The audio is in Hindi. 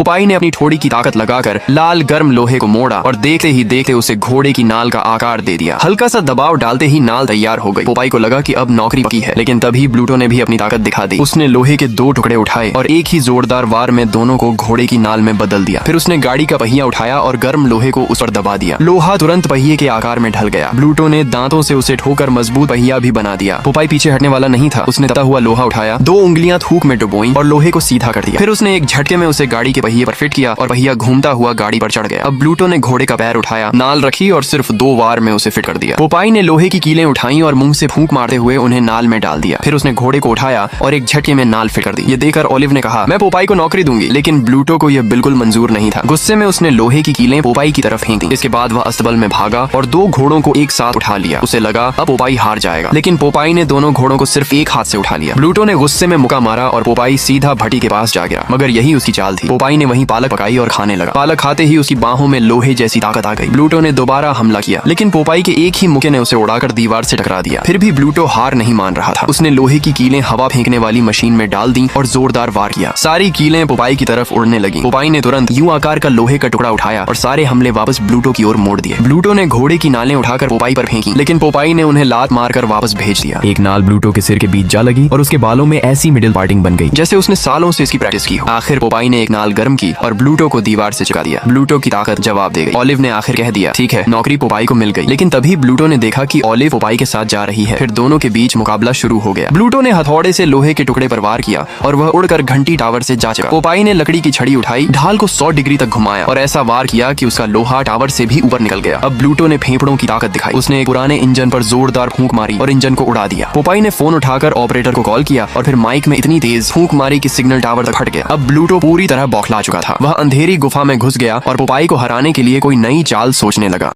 पोपाई ने अपनी ठोड़ी की ताकत लगाकर लाल गर्म लोहे को मोड़ा और देखते ही देखते उसे घोड़े की नाल का आकार दे दिया। हल्का सा दबाव डालते ही नाल तैयार हो गई। पोपाई को लगा कि अब नौकरी पक्की है, लेकिन तभी ब्लूटो ने भी अपनी ताकत दिखा दी। उसने लोहे के 2 टुकड़े उठाए और एक ही जोरदार वार में दोनों को घोड़े की नाल में बदल दिया। फिर उसने गाड़ी का पहिया उठाया और गर्म लोहे को उस पर दबा दिया। लोहा तुरंत पहिए के आकार में ढल गया। ब्लूटो ने दांतों से उसे ठोकर मजबूत पहिया भी बना दिया। पोपाई पीछे हटने वाला नहीं था। उसने तपता हुआ लोहा उठाया, 2 उंगलियां थूक में डुबोई और लोहे को सीधा कर दिया। फिर उसने एक झटके में उसे गाड़ी के पहिए पर फिट किया और पहिया घूमता हुआ गाड़ी पर चढ़ गया। अब ब्लूटो ने घोड़े का पैर उठाया, नाल रखी और सिर्फ 2 वार में उसे फिट कर दिया। पोपाई ने लोहे की कीलें उठाई और मुंह से फूंक मारते हुए उन्हें नाल में डाल दिया। फिर उसने घोड़े को उठाया और एक झटके में नाल फिट कर दी। ये देखकर ओलिव ने कहा, मैं पोपाई को नौकरी दूंगी, लेकिन ब्लूटो को यह बिल्कुल मंजूर नहीं था। गुस्से में उसने लोहे की कीलें पोपाई की तरफ फेंक दी। इसके बाद वह अस्तबल में भागा और 2 घोड़ों को एक साथ उठा लिया। उसे लगा अब पोपाई हार जाएगा, लेकिन पोपाई ने दोनों घोड़ों को सिर्फ एक हाथ से उठा लिया। ब्लूटो ने गुस्से में मुक्का मारा और पोपाई सीधा भट्टी के पास जा गया, मगर यही उसकी चाल थी। पोपाई ने वहीं पालक पकाई और खाने लगा। पालक खाते ही उसकी बाहों में लोहे जैसी ताकत आ गई। ब्लूटो ने दोबारा हमला किया, लेकिन पोपाई के एक ही मुक्के ने उसे उड़ाकर दीवार से टकरा दिया। फिर भी ब्लूटो हार नहीं मान रहा था। उसने लोहे की कीलें हवा फेंकने वाली मशीन में डाल दी और जोरदार वार किया। सारी कीलें पोपाई की तरफ उड़ने लगी। पोपाई ने तुरंत यूं आकार का लोहे का टुकड़ा उठाया और सारे हमले वापस ब्लूटो की ओर मोड़ दिए। ब्लूटो ने घोड़े की नालें उठाकर पोपाई पर फेंकी, लेकिन पोपाई ने उन्हें लात मारकर वापस भेज दिया। एक नाल ब्लूटो के सिर के बीच जा लगी और उसके बालों में ऐसी मिडिल पार्टिंग बन गई जैसे उसने सालों से इसकी प्रैक्टिस की हो। आखिर पोपाई ने एक नाल गर्म की और ब्लूटो को दीवार से चिपका दिया। ब्लूटो की ताकत जवाब दे गई। ओलिव ने आखिर कह दिया, ठीक है, नौकरी पोपाई को मिल गई। लेकिन तभी ब्लूटो ने देखा कि ओलिव पोपाई के साथ जा रही है। फिर दोनों के बीच मुकाबला शुरू हो गया। ब्लूटो ने हथौड़े से लोहे के टुकड़े पर वार किया और वह उड़कर घंटी टावर से जा चुका। पोपाई ने लकड़ी की छड़ी उठाई, ढाल को 100 डिग्री तक घुमाया और ऐसा वार किया कि उसका लोहा टावर से भी ऊपर निकल गया। अब ब्लूटो ने फेफड़ों की ताकत दिखाई। उसने एक पुराने इंजन पर जोरदार फूंक मारी और इंजन को उड़ा दिया। पोपाई ने फोन उठाकर ऑपरेटर को कॉल किया और फिर माइक में इतनी तेज फूंक मारी कि सिग्नल टावर तक फट गया। अब ब्लूटो पूरी तरह बौखला चुका था। वह अंधेरी गुफा में घुस गया और पोपाई को हराने के लिए कोई नई चाल सोचने लगा।